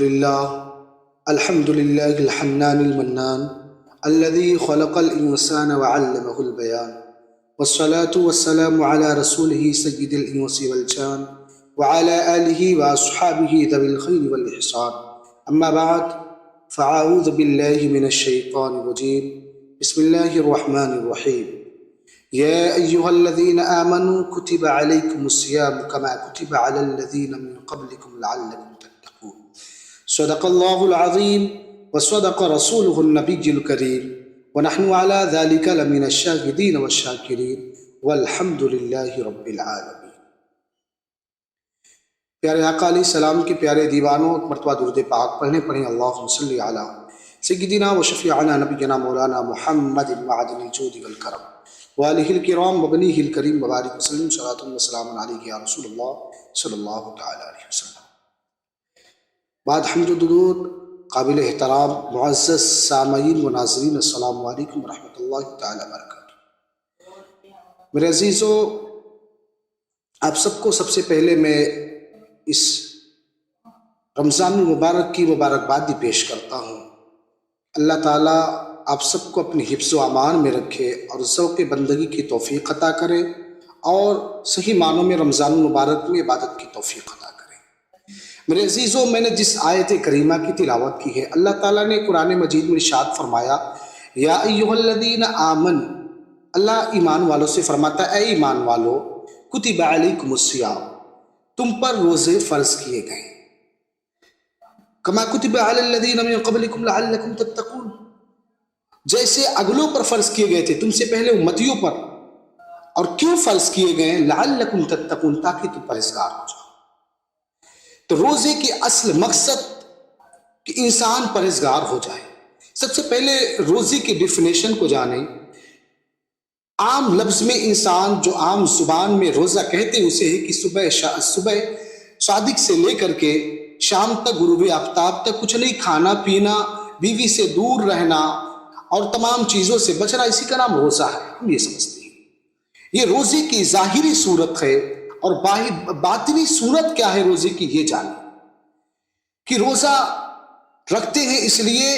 لله الحمد لله الحنان المنان الذي خلق الإنسان وعلمه البيان والصلاة والسلام على رسوله سيد الإنس والجان وعلى آله وأصحابه ذوي الخير والإحسان أما بعد فأعوذ بالله من الشيطان الرجيم بسم الله الرحمن الرحيم يا أيها الذين آمنوا كتب عليكم الصيام كما كتب على الذين من قبلكم لعلكم تتقون صدق الله العظيم وصدق رسوله النبي الكريم ونحن على ذلك لمن الشاهدين والشاكرين والحمد لله رب العالمين۔ پیارے آقا علیہ السلام کے پیارے دیوانوں، ایک مرتبہ درود پاک پڑھیں اللہم صلی علی سیدنا و شفیعنا نبینا مولانا محمد معدن الجود والکرم وآلہ الکرام وبنیہ الکریم وبارک وسلم صلاۃ و سلام علیہ یا رسول اللہ صلی اللہ تعالی علیہ وسلم۔ بعد حمد و درود، قابل احترام معزز سامعین و ناظرین، السلام علیکم ورحمۃ اللہ تعالی وبرکاتہ۔ میرے عزیزو، آپ سب کو سب سے پہلے میں اس رمضان المبارک کی مبارکبادی پیش کرتا ہوں۔ اللہ تعالیٰ آپ سب کو اپنی حفظ و امان میں رکھے اور ذوق بندگی کی توفیق عطا کرے اور صحیح معنوں میں رمضان المبارک میں عبادت کی توفیق عطا کرے۔ میرے عزیزوں، میں نے جس آیت کریمہ کی تلاوت کی ہے، اللہ تعالیٰ نے قرآن مجید میں ارشاد فرمایا، یا ایھا الذین آمنوا، اللہ ایمان والوں سے فرماتا ہے، اے ایمان والو، کتب علیکم الصیام، تم پر روزے فرض کیے گئے، کما کتب علی الذین من قبلکم لعلکم تتقون، جیسے اگلوں پر فرض کیے گئے تھے تم سے پہلے امتیوں پر۔ اور کیوں فرض کیے گئے؟ لعلکم تتقون، تاکہ تم پرہیزگار ہو جاؤ۔ تو روزے کی اصل مقصد کہ انسان پرہیزگار ہو جائے۔ سب سے پہلے روزے کی ڈیفینیشن کو جانیں۔ عام لفظ میں انسان جو عام زبان میں روزہ کہتے ہیں اسے ہے کہ صبح صادق سے لے کر کے شام تک، غروب آفتاب تک کچھ نہیں کھانا پینا، بیوی سے دور رہنا اور تمام چیزوں سے بچنا، اسی کا نام روزہ ہے۔ ہم یہ سمجھتے ہیں یہ روزے کی ظاہری صورت ہے، اور باطنی صورت کیا ہے روزے کی یہ جانیں کہ روزہ رکھتے ہیں اس لیے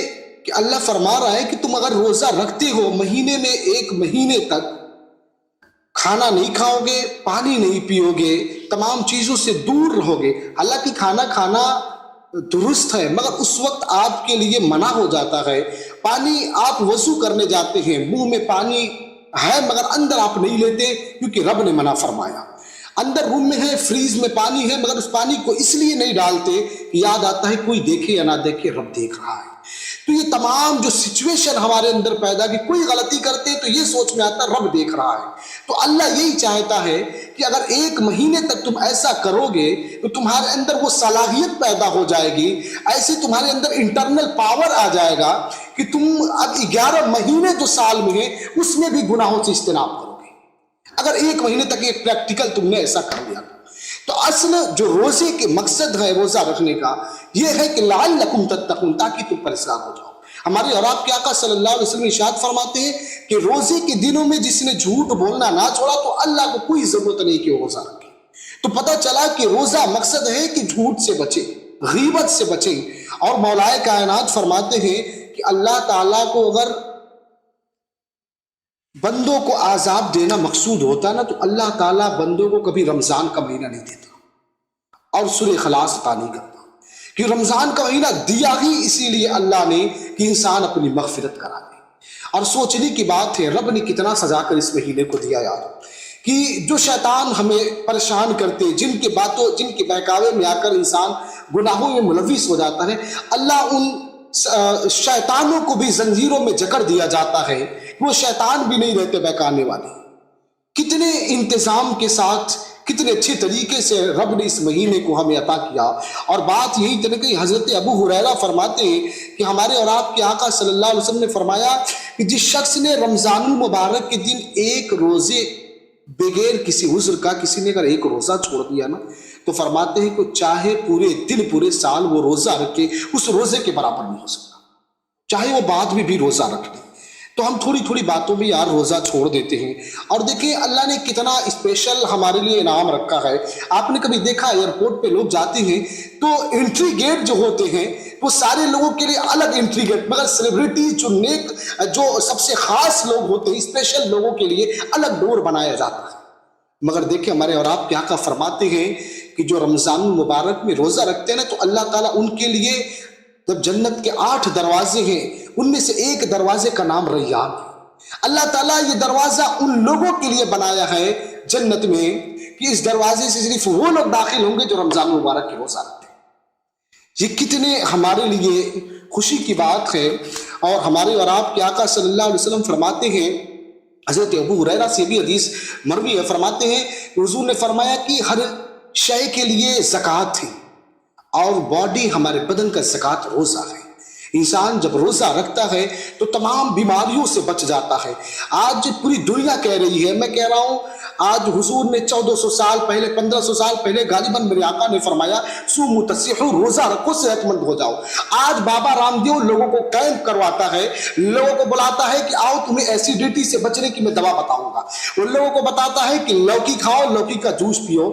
کہ اللہ فرما رہا ہے کہ تم اگر روزہ رکھتے ہو، مہینے میں ایک مہینے تک کھانا نہیں کھاؤ گے، پانی نہیں پیو گے، تمام چیزوں سے دور رہو گے۔ حالانکہ کھانا کھانا درست ہے، مگر اس وقت آپ کے لیے منع ہو جاتا ہے۔ پانی آپ وضو کرنے جاتے ہیں، منہ میں پانی ہے مگر اندر آپ نہیں لیتے کیونکہ رب نے منع فرمایا۔ اندر روم میں ہے، فریز میں پانی ہے، مگر اس پانی کو اس لیے نہیں ڈالتے کہ یاد آتا ہے کوئی دیکھے یا نہ دیکھے، رب دیکھ رہا ہے۔ تو یہ تمام جو سچویشن ہمارے اندر پیدا کی، کوئی غلطی کرتے تو یہ سوچ میں آتا رب دیکھ رہا ہے۔ تو اللہ یہی چاہتا ہے کہ اگر ایک مہینے تک تم ایسا کرو گے تو تمہارے اندر وہ صلاحیت پیدا ہو جائے گی، ایسے تمہارے اندر انٹرنل پاور آ جائے گا کہ تم اب 11 مہینے جو سال میں ہیں اس میں بھی گناہوں سے اجتناب کرو گے، اگر ایک مہینے تک ایک پریکٹیکل تم نے ایسا کر لیا۔ تو اصل جو روزے کے مقصد ہے روزہ رکھنے کا یہ ہے کہ لعلکم تتقون، تاکہ تم پرہیزگار ہو جاؤ۔ ہمارے اور آپ کے آقا صلی اللہ علیہ وسلم ارشاد فرماتے ہیں کہ روزے کے دنوں میں جس نے جھوٹ بولنا نہ چھوڑا تو اللہ کو کوئی ضرورت نہیں کہ وہ روزہ رکھے۔ تو پتہ چلا کہ روزہ مقصد ہے کہ جھوٹ سے بچے، غیبت سے بچیں۔ اور مولائے کائنات فرماتے ہیں کہ اللہ تعالیٰ کو اگر بندوں کو عذاب دینا مقصود ہوتا نا تو اللہ تعالیٰ بندوں کو کبھی رمضان کا مہینہ نہیں دیتا اور سورہ اخلاص عطا نہیں کرتا، کہ رمضان کا مہینہ دیا ہی اسی لیے اللہ نے کہ انسان اپنی مغفرت کرا دے۔ اور سوچنے کی بات ہے رب نے کتنا سزا کر اس مہینے کو دیا یار، کہ جو شیطان ہمیں پریشان کرتے، جن کے بہکاوے میں آ کر انسان گناہوں میں ملوث ہو جاتا ہے، اللہ ان شیطانوں کو بھی زنجیروں میں جکڑ دیا جاتا ہے، وہ شیطان بھی نہیں رہتے بہکانے والے۔ کتنے انتظام کے ساتھ، کتنے اچھے طریقے سے رب نے اس مہینے کو ہمیں عطا کیا۔ اور بات یہی تھی کہ حضرت ابو ہریرہ فرماتے ہیں کہ ہمارے اور آپ کے آقا صلی اللہ علیہ وسلم نے فرمایا کہ جس شخص نے رمضان المبارک کے دن ایک روزے بغیر کسی عذر کا، کسی نے اگر ایک روزہ چھوڑ دیا نا تو فرماتے ہیں کہ چاہے پورے دن پورے سال وہ روزہ رکھے اس روزے کے برابر نہیں ہو سکتا، چاہے وہ بعد میں بھی روزہ رکھ لے۔ تو ہم تھوڑی تھوڑی باتوں میں یار روزہ چھوڑ دیتے ہیں. اور دیکھیں اللہ نے کتنا اسپیشل ہمارے لیے انعام رکھا ہے. آپ نے کبھی دیکھا ایئرپورٹ پہ لوگ جاتے ہیں تو انٹری گیٹ جو ہوتے ہیں وہ سارے لوگوں کے لیے الگ انٹری گیٹ، مگر سیلیبریٹی جو نیک جو سب سے خاص لوگ ہوتے ہیں اسپیشل لوگوں کے لیے الگ ڈور بنایا جاتا ہے. مگر دیکھیں ہمارے اور آپ کیا فرماتے ہیں کہ جو رمضان المبارک میں روزہ رکھتے ہیں نا تو اللہ تعالیٰ ان کے لیے جب جنت کے 8 دروازے ہیں ان میں سے ایک دروازے کا نام ریان ہے. اللہ تعالیٰ یہ دروازہ ان لوگوں کے لیے بنایا ہے جنت میں کہ اس دروازے سے صرف وہ لوگ داخل ہوں گے جو رمضان المبارک کے روزہ رکھتے ہیں. یہ کتنے ہمارے لیے خوشی کی بات ہے. اور ہمارے اور آپ کے آقا صلی اللہ علیہ وسلم فرماتے ہیں، حضرت ابو ہریرہ سے بھی حدیث مروی ہے، فرماتے ہیں حضور نے فرمایا کہ ہر شے کے لیے زکوٰۃ ہے اور باڈی ہمارے بدن کا زکوٰۃ روزہ ہے. انسان جب روزہ رکھتا ہے تو تمام بیماریوں سے بچ جاتا ہے. آج پوری دنیا کہہ رہی ہے، میں کہہ رہا ہوں آج حضور نے 1400 سال پہلے 1500 سال پہلے غالباً میرے آقا نے فرمایا صوموا تصیحوا، روزہ رکھو صحت مند ہو جاؤ. آج بابا رام دیو لوگوں کو کیمپ کرواتا ہے، لوگوں کو بلاتا ہے کہ آؤ تمہیں ایسیڈیٹی سے بچنے کی میں دوا بتاؤں گا. ان لوگوں کو بتاتا ہے کہ لوکی کھاؤ، لوکی کا جوس پیو،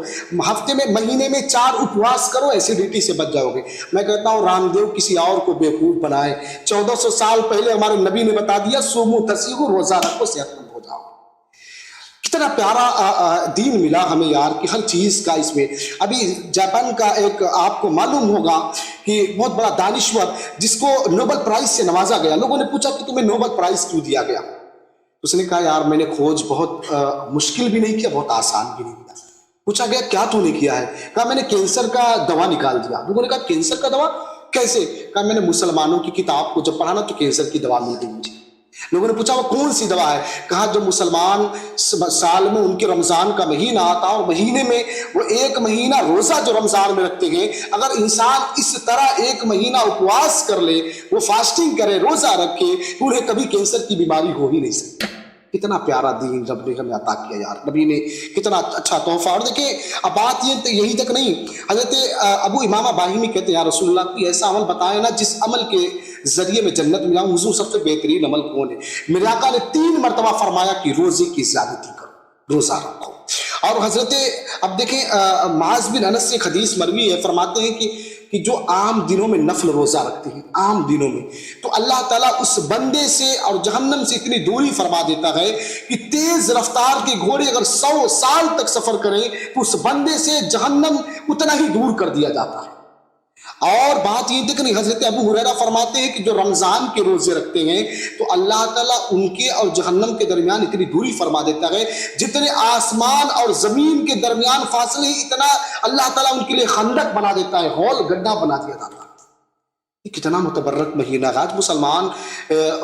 ہفتے میں مہینے میں 4 اپواس کرو، ایسیڈیٹی سے بچ جاؤ گے. میں کہتا ہوں رام دیو کسی اور کو بیوقوف بنائے. 1400 سال پہلے ہمارے نبی نے بتا دیا صوموا تصیحوا، روزہ رکھو صحت مند ہو جاؤ. کتنا پیارا دین ملا ہمیں یار کہ ہر چیز کا اس میں. ابھی جاپان کا ایک آپ کو معلوم ہوگا کہ بہت بڑا دانشور جس کو نوبل پرائز سے نوازا گیا. لوگوں نے پوچھا کہ تمہیں نوبل پرائز کیوں دیا گیا؟ اس نے کہا یار میں نے کھوج بہت مشکل بھی نہیں کیا، بہت آسان بھی نہیں کیا. پوچھا گیا کیا تو نے کیا ہے؟ کہا میں نے کینسر کا دوا نکال دیا. لوگوں نے کہا کینسر کا دوا کیسے؟ کہا میں نے مسلمانوں کی کتاب کو جب پڑھا نا تو کینسر کی دوا مل گئی مجھے. لوگوں نے پوچھا وہ کون سی دوا ہے؟ کہا جو مسلمان سال میں ان کے رمضان کا مہینہ آتا اور مہینے میں وہ 1 مہینہ روزہ جو رمضان میں رکھتے ہیں، اگر انسان اس طرح 1 مہینہ اپواس کر لے، وہ فاسٹنگ کرے، روزہ رکھے، انہیں کبھی کینسر کی بیماری ہو ہی نہیں سکتی. کتنا پیارا دین رب نے ہمیں عطا کیا یار، نبی نے کتنا اچھا تحفہ. اور دیکھیں اب بات یہی تک نہیں، حضرت ابو امامہ باہمی کہتے ہیں یا رسول اللہ کوئی ایسا عمل بتائے نا جس عمل کے ذریعے میں جنت ملا. حضور سب سے بہترین عمل کون ہے؟ میرے آقا نے 3 مرتبہ فرمایا کہ روزے کی زیادتی کرو، روزہ رکھو. اور حضرت اب دیکھیں معاذ بن انس سے ایک حدیث مروی ہے، فرماتے ہیں کہ جو عام دنوں میں نفل روزہ رکھتے ہیں، عام دنوں میں، تو اللہ تعالیٰ اس بندے سے اور جہنم سے اتنی دوری فرما دیتا ہے کہ تیز رفتار کے گھوڑے اگر 100 سال تک سفر کریں تو اس بندے سے جہنم اتنا ہی دور کر دیا جاتا ہے. اور بات یہ دیکھنی، حضرت ابو ہریرہ فرماتے ہیں کہ جو رمضان کے روزے رکھتے ہیں تو اللہ تعالیٰ ان کے اور جہنم کے درمیان اتنی دوری فرما دیتا ہے جتنے آسمان اور زمین کے درمیان فاصلے ہی اتنا اللہ تعالیٰ ان کے لیے خندق بنا دیتا ہے، ہول گڈھا بنا دیا جاتا ہے. یہ کتنا متبرک مہینہ ہے. آج مسلمان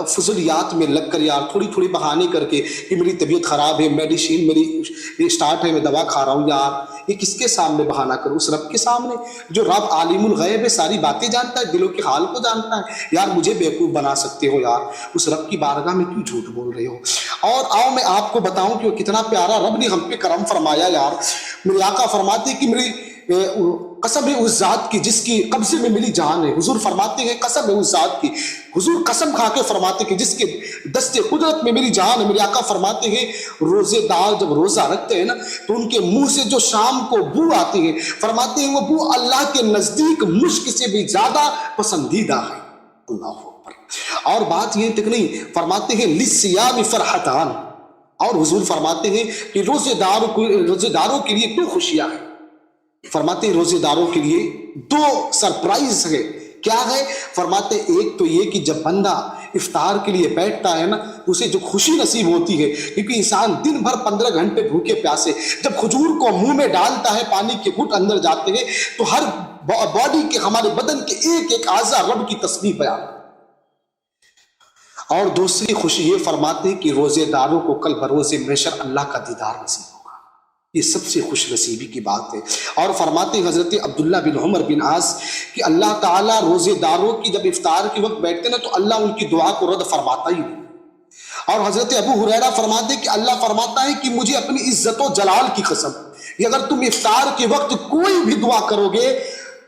فضولیات میں لگ کر یار تھوڑی تھوڑی بہانے کر کے کہ میری طبیعت خراب ہے، میڈیسین میری اسٹارٹ ہے، میں دوا کھا رہا ہوں. یار یہ کس کے سامنے بہانہ کروں؟ اس رب کے سامنے جو رب عالم الغیب ہے، ساری باتیں جانتا ہے، دلوں کے حال کو جانتا ہے. یار مجھے بیوقوف بنا سکتے ہو یار، اس رب کی بارگاہ میں کیوں جھوٹ بول رہے ہو؟ اور آؤ میں آپ کو بتاؤں کہ وہ کتنا پیارا رب نے ہم پہ کرم فرمایا. یار میرے آقا فرماتے کہ میری قسم ہے اس ذات کی جس کی قبضے میں میری جان ہے. حضور فرماتے ہیں قسم ہے اس ذات کی، حضور قسم کھا کے فرماتے کہ جس کے دست قدرت میں میری جان ہے. میرے آقا فرماتے ہیں روزے دار جب روزہ رکھتے ہیں نا تو ان کے منہ سے جو شام کو بو آتی ہے، فرماتے ہیں وہ بو اللہ کے نزدیک مشک سے بھی زیادہ پسندیدہ ہے. اللہ اکبر. اور بات یہ تک نہیں، فرماتے ہیں للصیام فرحتان، اور حضور فرماتے ہیں کہ روزے داروں کے لیے 2 خوشیاں ہیں. فرماتے ہیں روزے داروں کے لیے 2 سرپرائز ہے. کیا ہے؟ فرماتے ایک تو یہ کہ جب بندہ افطار کے لیے بیٹھتا ہے نا اسے جو خوشی نصیب ہوتی ہے، کیونکہ انسان دن بھر 15 گھنٹے بھوکے پیاسے جب کھجور کو منہ میں ڈالتا ہے، پانی کے گھٹ اندر جاتے ہیں تو ہر باڈی کے ہمارے بدن کے ایک ایک اعضاء رب کی تسبیح بیان. اور دوسری خوشی یہ فرماتے ہیں کہ روزے داروں کو کل بروز محشر اللہ کا دیدار نصیب ہوگا. یہ سب سے خوش نصیبی کی بات ہے. اور فرماتے ہیں حضرت عبداللہ بن عمر بن عاص کہ اللہ تعالیٰ روزے داروں کی جب افطار کے وقت بیٹھتے نا تو اللہ ان کی دعا کو رد فرماتا ہی نہیں. اور حضرت ابو ہریرہ فرماتے ہیں کہ اللہ فرماتا ہے کہ مجھے اپنی عزت و جلال کی قسم کہ اگر تم افطار کے وقت کوئی بھی دعا کرو گے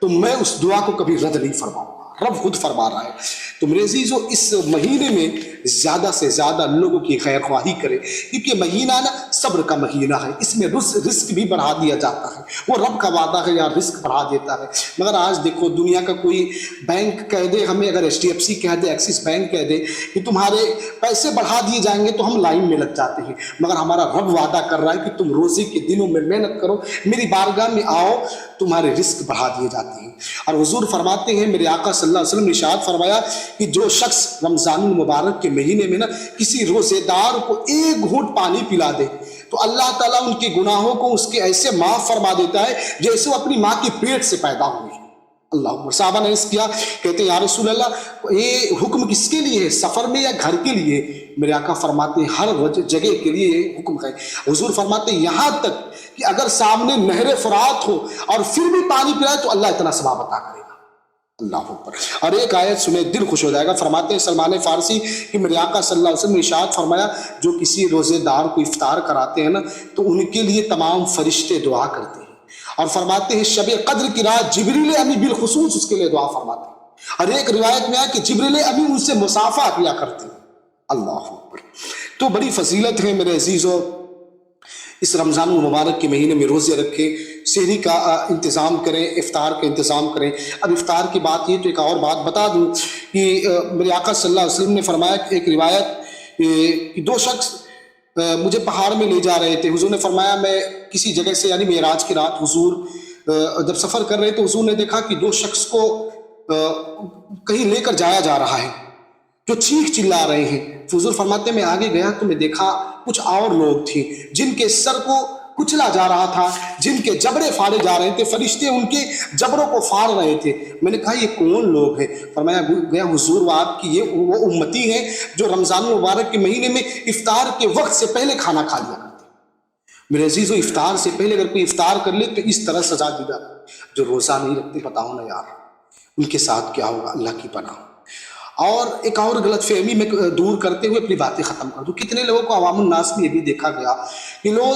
تو میں اس دعا کو کبھی رد نہیں فرماؤں گا. رب خود فرما رہا ہے. تو میرے عزیزو اس مہینے میں زیادہ سے زیادہ لوگوں کی خیر خواہی کرے، کیونکہ مہینہ نا صبر کا مہینہ ہے، اس میں رزق بھی بڑھا دیا جاتا ہے، وہ رب کا وعدہ ہے یا رزق بڑھا دیتا ہے۔ مگر آج دیکھو دنیا کا کوئی بینک کہہ دے ہمیں، اگر HDFC کہہ دے، ایکسس بینک کہہ دے کہ تمہارے پیسے بڑھا دیے جائیں گے تو ہم لائن میں لگ جاتے ہیں، مگر ہمارا رب وعدہ کر رہا ہے کہ تم روزے کے دنوں میں محنت کرو، میری بارگاہ میں آؤ، تمہارے رزق بڑھا دیے جاتے ہیں۔ اور حضور فرماتے ہیں، میرے آقا صلی اللہ علیہ وسلم نے ارشاد فرمایا کہ جو شخص رمضان المبارک کے مہینے میں نا کسی روزے دار کو ایک گھونٹ پانی پلا دے تو اللہ تعالیٰ ان کے گناہوں کو اس کے ایسے معاف فرما دیتا ہے جیسے وہ اپنی ماں کے پیٹ سے پیدا ہوئی۔ اللہ اکبر۔ صحابہ نے اس کیا، کہتے ہیں یا رسول اللہ یہ حکم کس کے لیے ہے، سفر میں یا گھر کے لیے؟ میرے آقا فرماتے ہیں ہر جگہ کے لیے حکم ہے۔ حضور فرماتے ہیں یہاں تک کہ اگر سامنے نہر فرات ہو اور پھر بھی پانی پلائے تو اللہ اتنا ثواب عطا کرے گا۔ اللہ اکبر۔ اور ایک آیت سنے دل خوش ہو جائے گا، فرماتے ہیں سلمان فارسی کہ میرے آقا صلی اللہ علیہ وسلم نے ارشاد فرمایا جو کسی روزے دار کو افطار کراتے ہیں نا تو ان کے لیے تمام فرشتے دعا کرتے ہیں، اور فرماتے ہیں شب قدر کی رات جبریل امی بالخصوص اس کے لیے دعا فرماتے ہیں، اور ایک روایت میں آیا کہ جبریل امی ان سے مصافحہ کیا کرتے ہیں۔ اللہ اکبر۔ تو بڑی فضیلت ہے میرے عزیزو، اس رمضان المبارک کے مہینے میں روزے رکھیں، سحری کا انتظام کریں، افطار کا انتظام کریں۔ اب افطار کی بات یہ تو ایک اور بات بتا دوں کہ میرے آقا صلی اللہ علیہ وسلم نے فرمایا کہ ایک روایت کہ دو شخص مجھے پہاڑ میں لے جا رہے تھے، حضور نے فرمایا میں کسی جگہ سے یعنی معراج کی رات حضور جب سفر کر رہے تو حضور نے دیکھا کہ دو شخص کو کہیں لے کر جایا جا رہا ہے جو چیخ چلا رہے ہیں۔ حضور فرماتے میں آگے گیا تو میں دیکھا کچھ اور لوگ تھے جن کے سر کو کچلا جا رہا تھا، جن کے جبڑے پھاڑے جا رہے تھے، فرشتے ان کے جبڑوں کو پھاڑ رہے تھے۔ میں نے کہا یہ کون لوگ ہیں؟ فرمایا گیا حضور وہ آپ کی یہ وہ امتی ہیں جو رمضان المبارک کے مہینے میں افطار کے وقت سے پہلے کھانا کھا لیا کرتے ہیں۔ میرے عزیزو افطار سے پہلے اگر کوئی افطار کر لے تو اس طرح سزا دی جاتی ہے۔ جو روزہ نہیں رکھتے بتاؤ نا یار ان کے ساتھ کیا ہوگا، اللہ کی پناہ۔ اور ایک اور غلط فہمی میں دور کرتے ہوئے اپنی باتیں ختم کر دوں، کتنے لوگوں کو عوام الناس میں یہ بھی دیکھا گیا کہ لوگ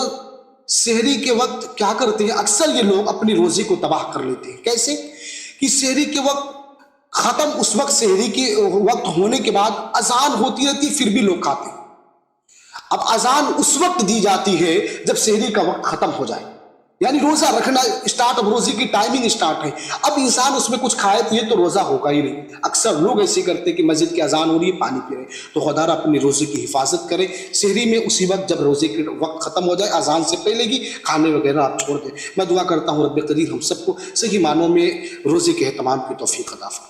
سحری کے وقت کیا کرتے ہیں، اکثر یہ لوگ اپنی روزی کو تباہ کر لیتے ہیں۔ کیسے کہ سحری کے وقت ختم، اس وقت سحری کے وقت ہونے کے بعد اذان ہوتی رہتی پھر بھی لوگ کھاتے ہیں۔ اب اذان اس وقت دی جاتی ہے جب سحری کا وقت ختم ہو جائے، یعنی روزہ رکھنا اسٹارٹ، اب روزے کی ٹائمنگ اسٹارٹ ہے، اب انسان اس میں کچھ کھائے تو یہ تو روزہ ہوگا ہی نہیں۔ اکثر لوگ ایسے کرتے کہ مسجد کی اذان ہو رہی ہے پانی پی رہے ہیں، تو خدا را اپنے روزے کی حفاظت کرے۔ سحری میں اسی وقت جب روزے کے وقت ختم ہو جائے اذان سے پہلے کی کھانے وغیرہ آپ چھوڑ دیں۔ میں دعا کرتا ہوں رب قدیر ہم سب کو صحیح معنوں میں روزے کے اہتمام کی توفیق عطا فرمائے۔